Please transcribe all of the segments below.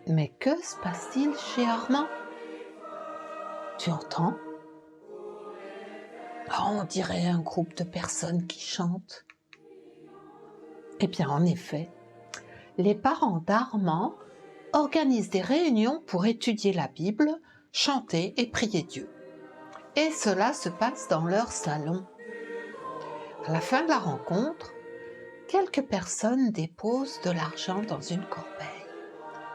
Mais que se passe-t-il chez Armand? Tu entends? Oh, on dirait un groupe de personnes qui chantent. Eh bien, en effet, les parents d'Armand organisent des réunions pour étudier la Bible, chanter et prier Dieu. Et cela se passe dans leur salon. À la fin de la rencontre, quelques personnes déposent de l'argent dans une corbeille.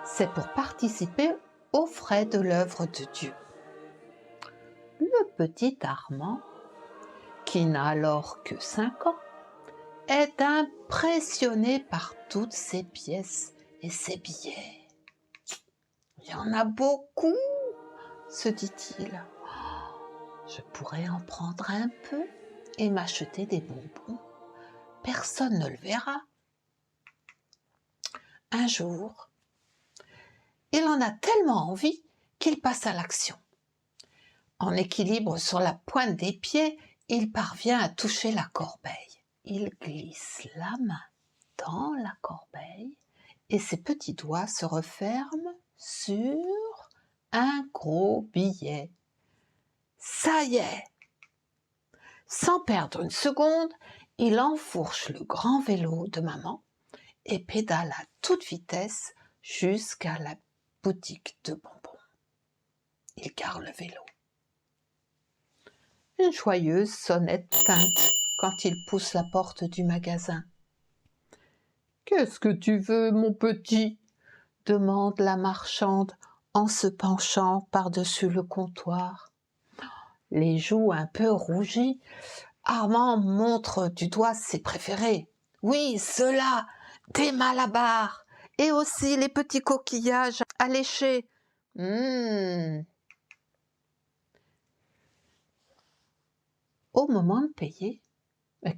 C'est pour participer aux frais de l'œuvre de Dieu. Le petit Armand, qui n'a alors que 5 ans, est impressionné par toutes ces pièces et ces billets. « Il y en a beaucoup !» se dit-il. « Je pourrais en prendre un peu et m'acheter des bonbons. Personne ne le verra. » Un jour, il en a tellement envie qu'il passe à l'action. En équilibre sur la pointe des pieds, il parvient à toucher la corbeille. Il glisse la main dans la corbeille et ses petits doigts se referment sur un gros billet. Ça y est! Sans perdre une seconde, il enfourche le grand vélo de maman et pédale à toute vitesse jusqu'à la boutique de bonbons. Il gare le vélo. Une joyeuse sonnette tinte quand il pousse la porte du magasin. « Qu'est-ce que tu veux, mon petit ?» demande la marchande en se penchant par-dessus le comptoir. Les joues un peu rougies, Armand montre du doigt ses préférés. « Oui, ceux-là, des malabars et aussi les petits coquillages alléchés. Au moment de payer,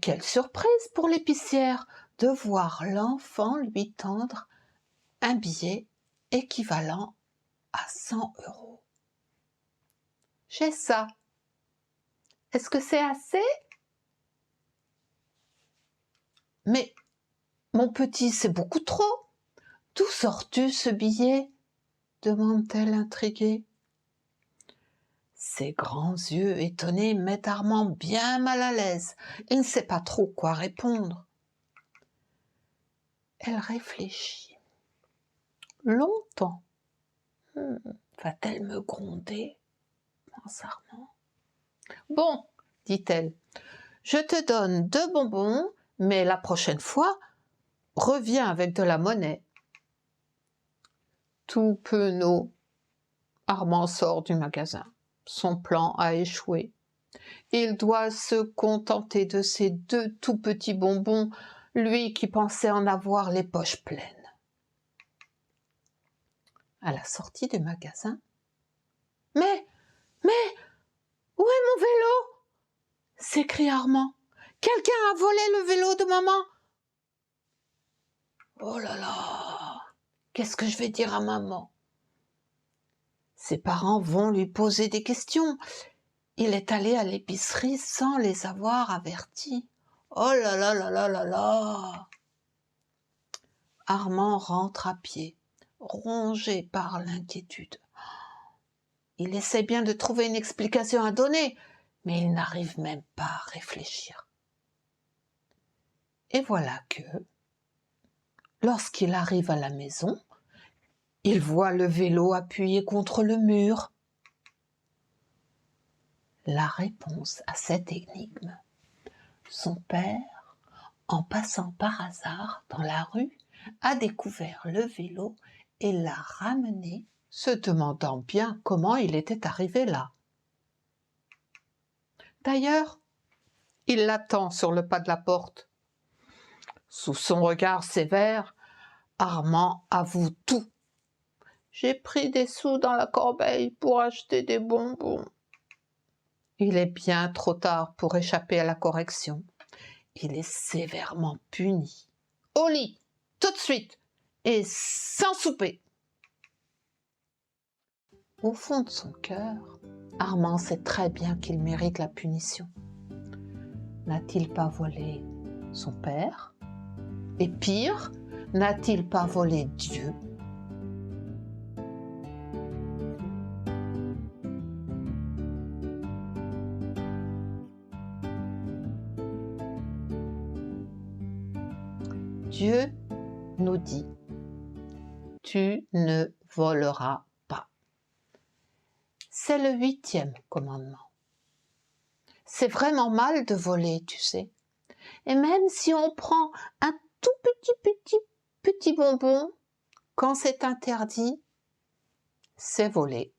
quelle surprise pour l'épicière de voir l'enfant lui tendre un billet équivalent à 100 €. « J'ai ça. Est-ce que c'est assez ?»« Mais, mon petit, c'est beaucoup trop. D'où sors-tu ce billet ?» demande-t-elle intriguée. Ses grands yeux étonnés mettent Armand bien mal à l'aise. Il ne sait pas trop quoi répondre. Elle réfléchit longtemps. Va-t-elle me gronder? Pense Armand. Bon, dit-elle, je te donne 2 bonbons, mais la prochaine fois, reviens avec de la monnaie. Tout penaud, Armand sort du magasin. Son plan a échoué. Il doit se contenter de ces 2 tout petits bonbons, lui qui pensait en avoir les poches pleines. À la sortie du magasin, « Mais, où est mon vélo ?» s'écrie Armand. « Quelqu'un a volé le vélo de maman !»« Oh là là, qu'est-ce que je vais dire à maman ?» Ses parents vont lui poser des questions. Il est allé à l'épicerie sans les avoir avertis. Oh là là là là là là! Armand rentre à pied, rongé par l'inquiétude. Il essaie bien de trouver une explication à donner, mais il n'arrive même pas à réfléchir. Et voilà que, lorsqu'il arrive à la maison, il voit le vélo appuyé contre le mur. La réponse à cette énigme. Son père, en passant par hasard dans la rue, a découvert le vélo et l'a ramené, se demandant bien comment il était arrivé là. D'ailleurs, il l'attend sur le pas de la porte. Sous son regard sévère, Armand avoue tout. « J'ai pris des sous dans la corbeille pour acheter des bonbons. » Il est bien trop tard pour échapper à la correction. Il est sévèrement puni. Au lit, tout de suite, et sans souper. Au fond de son cœur, Armand sait très bien qu'il mérite la punition. N'a-t-il pas volé son père? « Et pire, n'a-t-il pas volé Dieu ?» Dieu nous dit, tu ne voleras pas. C'est le 8e commandement. C'est vraiment mal de voler, tu sais. Et même si on prend un tout petit bonbon, quand c'est interdit, c'est voler.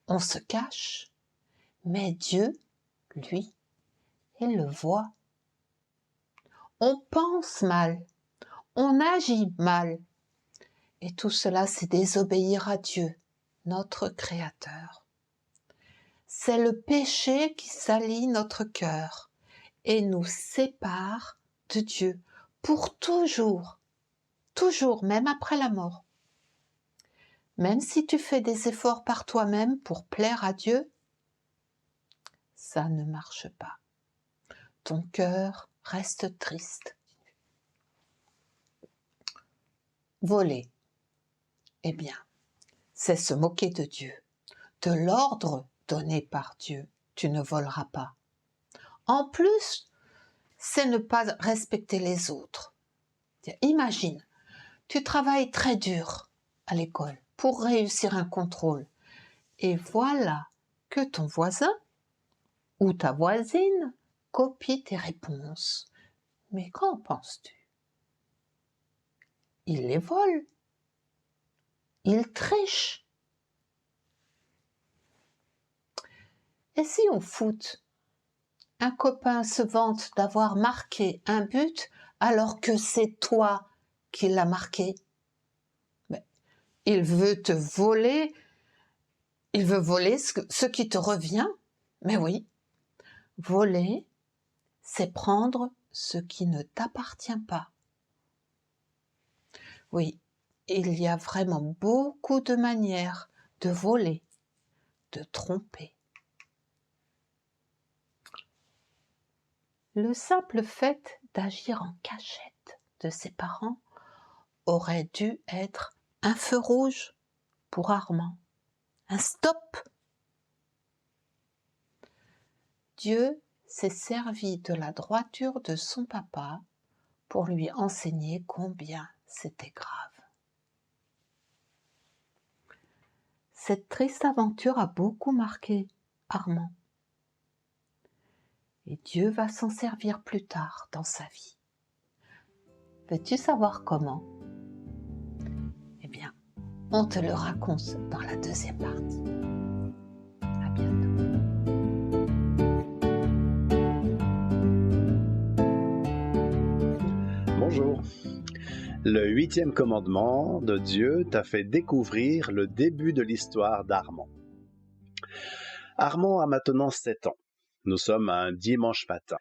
On se cache, mais Dieu, lui, il le voit. On pense mal, on agit mal. Et tout cela, c'est désobéir à Dieu, notre Créateur. C'est le péché qui salit notre cœur et nous sépare de Dieu pour toujours, toujours, même après la mort. Même si tu fais des efforts par toi-même pour plaire à Dieu, ça ne marche pas. Ton cœur reste triste. Voler, eh bien, c'est se moquer de Dieu, de l'ordre donné par Dieu. Tu ne voleras pas. En plus, c'est ne pas respecter les autres. Imagine, tu travailles très dur à l'école pour réussir un contrôle. Et voilà que ton voisin ou ta voisine copie tes réponses. Mais qu'en penses-tu? Il les vole. Il triche. Et si au foot, un copain se vante d'avoir marqué un but alors que c'est toi qui l'as marqué? Mais il veut te voler, il veut voler ce qui te revient. Mais oui, voler, c'est prendre ce qui ne t'appartient pas. Oui, il y a vraiment beaucoup de manières de voler, de tromper. Le simple fait d'agir en cachette de ses parents aurait dû être un feu rouge pour Armand, un stop. Dieu s'est servi de la droiture de son papa pour lui enseigner combien c'était grave. Cette triste aventure a beaucoup marqué Armand. Et Dieu va s'en servir plus tard dans sa vie. Veux-tu savoir comment? Eh bien, on te le raconte dans la 2e partie. À bientôt. Bonjour. Le 8e commandement de Dieu t'a fait découvrir le début de l'histoire d'Armand. Armand a maintenant 7 ans. Nous sommes un dimanche matin.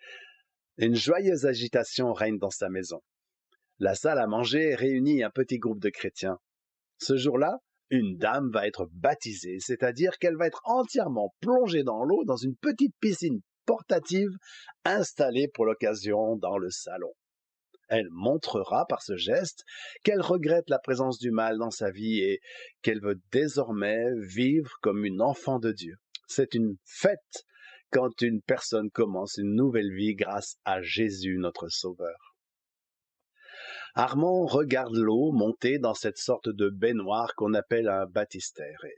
Une joyeuse agitation règne dans sa maison. La salle à manger réunit un petit groupe de chrétiens. Ce jour-là, une dame va être baptisée, c'est-à-dire qu'elle va être entièrement plongée dans l'eau dans une petite piscine portative installée pour l'occasion dans le salon. Elle montrera par ce geste qu'elle regrette la présence du mal dans sa vie et qu'elle veut désormais vivre comme une enfant de Dieu. C'est une fête quand une personne commence une nouvelle vie grâce à Jésus, notre Sauveur. Armand regarde l'eau monter dans cette sorte de baignoire qu'on appelle un baptistère. Et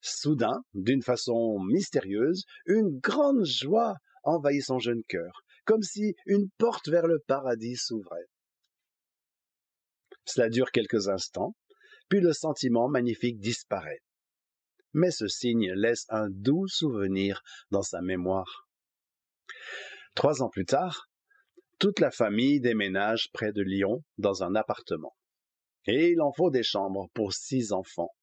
soudain, d'une façon mystérieuse, une grande joie envahit son jeune cœur, comme si une porte vers le paradis s'ouvrait. Cela dure quelques instants, puis le sentiment magnifique disparaît. Mais ce signe laisse un doux souvenir dans sa mémoire. 3 ans plus tard, toute la famille déménage près de Lyon dans un appartement. Et il en faut des chambres pour 6 enfants.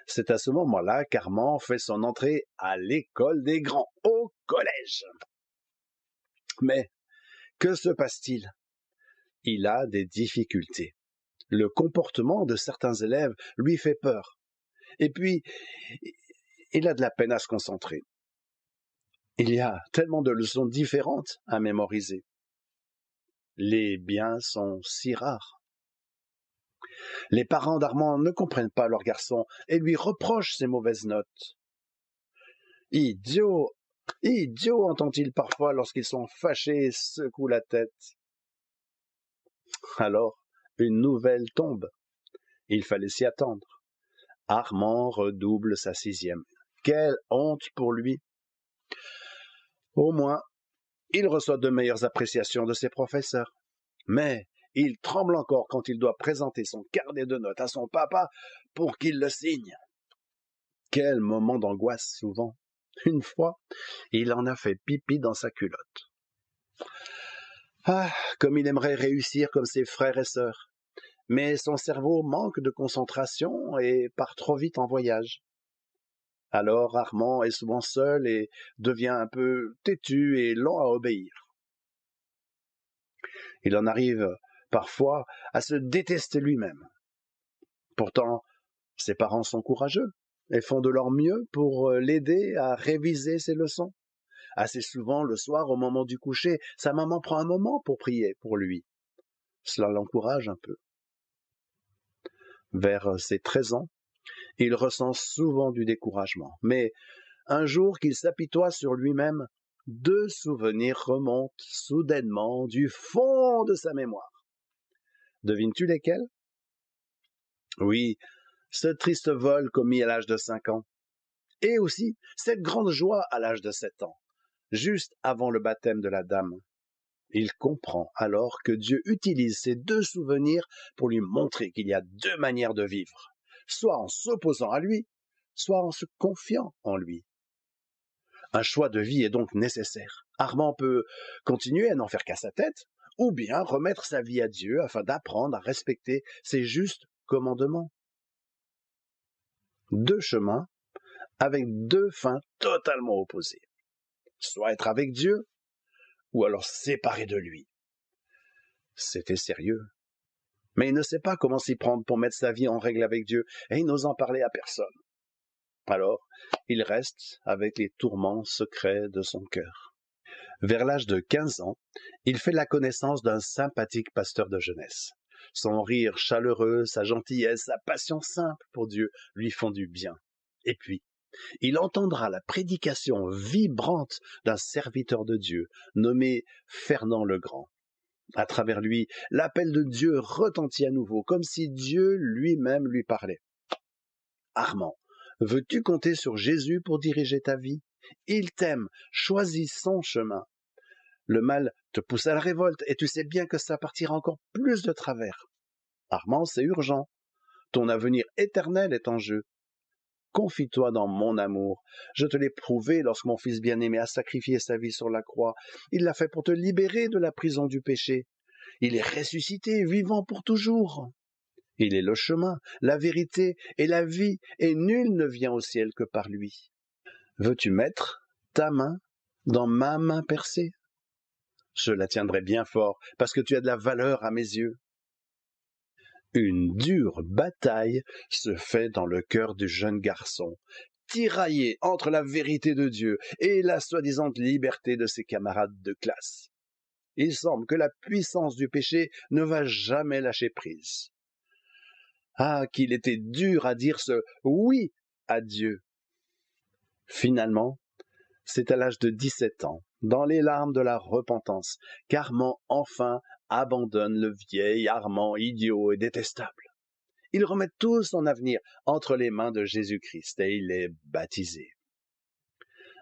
C'est à ce moment-là qu'Armand fait son entrée à l'école des grands, au collège. Mais que se passe-t-il? Il a des difficultés. Le comportement de certains élèves lui fait peur. Et puis, il a de la peine à se concentrer. Il y a tellement de leçons différentes à mémoriser. Les biens sont si rares. Les parents d'Armand ne comprennent pas leur garçon et lui reprochent ses mauvaises notes. Idiot, idiot, entend-il parfois lorsqu'ils sont fâchés et secouent la tête. Alors, une nouvelle tombe. Il fallait s'y attendre. Armand redouble sa 6e. Quelle honte pour lui! Au moins, il reçoit de meilleures appréciations de ses professeurs. Mais il tremble encore quand il doit présenter son carnet de notes à son papa pour qu'il le signe. Quel moment d'angoisse souvent. Une fois, il en a fait pipi dans sa culotte. Ah, comme il aimerait réussir comme ses frères et sœurs. Mais son cerveau manque de concentration et part trop vite en voyage. Alors Armand est souvent seul et devient un peu têtu et lent à obéir. Il en arrive parfois à se détester lui-même. Pourtant, ses parents sont courageux et font de leur mieux pour l'aider à réviser ses leçons. Assez souvent, le soir, au moment du coucher, sa maman prend un moment pour prier pour lui. Cela l'encourage un peu. Vers ses 13 ans, il ressent souvent du découragement. Mais un jour qu'il s'apitoie sur lui-même, 2 souvenirs remontent soudainement du fond de sa mémoire. Devines-tu lesquels? Oui, ce triste vol commis à l'âge de 5 ans. Et aussi cette grande joie à l'âge de 7 ans, juste avant le baptême de la dame. Il comprend alors que Dieu utilise ces 2 souvenirs pour lui montrer qu'il y a 2 manières de vivre, soit en s'opposant à lui, soit en se confiant en lui. Un choix de vie est donc nécessaire. Armand peut continuer à n'en faire qu'à sa tête, ou bien remettre sa vie à Dieu afin d'apprendre à respecter ses justes commandements. 2 chemins avec 2 fins totalement opposées. Soit être avec Dieu, ou alors séparé de lui. C'était sérieux. Mais il ne sait pas comment s'y prendre pour mettre sa vie en règle avec Dieu, et il n'ose en parler à personne. Alors, il reste avec les tourments secrets de son cœur. Vers l'âge de 15 ans, il fait la connaissance d'un sympathique pasteur de jeunesse. Son rire chaleureux, sa gentillesse, sa passion simple pour Dieu lui font du bien. Et puis, il entendra la prédication vibrante d'un serviteur de Dieu, nommé Fernand le Grand. À travers lui, l'appel de Dieu retentit à nouveau, comme si Dieu lui-même lui parlait. Armand, veux-tu compter sur Jésus pour diriger ta vie? Il t'aime, choisis son chemin. Le mal te pousse à la révolte et tu sais bien que ça partira encore plus de travers. Armand, c'est urgent. Ton avenir éternel est en jeu. Confie-toi dans mon amour. Je te l'ai prouvé lorsque mon fils bien-aimé a sacrifié sa vie sur la croix. Il l'a fait pour te libérer de la prison du péché. Il est ressuscité, vivant pour toujours. Il est le chemin, la vérité et la vie, et nul ne vient au ciel que par lui. Veux-tu mettre ta main dans ma main percée? Je la tiendrai bien fort, parce que tu as de la valeur à mes yeux. Une dure bataille se fait dans le cœur du jeune garçon, tiraillé entre la vérité de Dieu et la soi-disant liberté de ses camarades de classe. Il semble que la puissance du péché ne va jamais lâcher prise. Ah, qu'il était dur à dire ce oui à Dieu. Finalement, c'est à l'âge de 17 ans, dans les larmes de la repentance, qu'Armand enfin abandonne le vieil Armand idiot et détestable. Il remet tout son avenir entre les mains de Jésus-Christ et il est baptisé.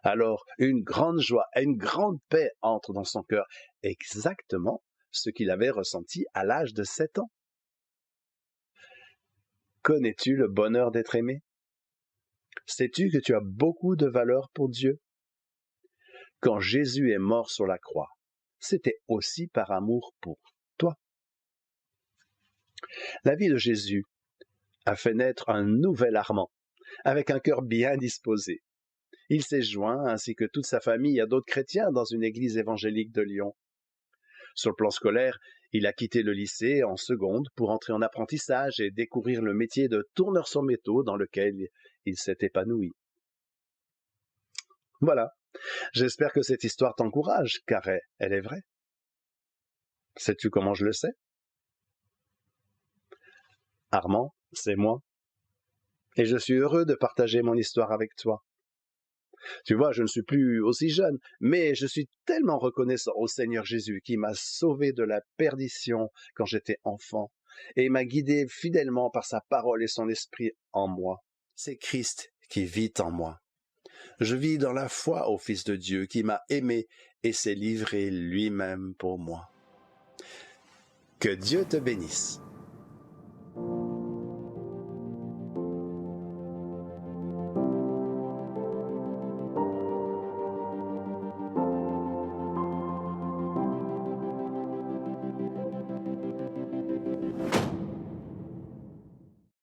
Alors, une grande joie et une grande paix entrent dans son cœur, exactement ce qu'il avait ressenti à l'âge de 7 ans. Connais-tu le bonheur d'être aimé? Sais-tu que tu as beaucoup de valeur pour Dieu? Quand Jésus est mort sur la croix, c'était aussi par amour pour toi. La vie de Jésus a fait naître un nouvel Armand, avec un cœur bien disposé. Il s'est joint, ainsi que toute sa famille, à d'autres chrétiens dans une église évangélique de Lyon. Sur le plan scolaire, il a quitté le lycée en seconde pour entrer en apprentissage et découvrir le métier de tourneur sur métaux dans lequel il s'est épanoui. Voilà, j'espère que cette histoire t'encourage, car elle est vraie. Sais-tu comment je le sais? Armand, c'est moi. Et je suis heureux de partager mon histoire avec toi. Tu vois, je ne suis plus aussi jeune, mais je suis tellement reconnaissant au Seigneur Jésus qui m'a sauvé de la perdition quand j'étais enfant et m'a guidé fidèlement par sa parole et son esprit en moi. C'est Christ qui vit en moi. Je vis dans la foi au Fils de Dieu qui m'a aimé et s'est livré lui-même pour moi. Que Dieu te bénisse.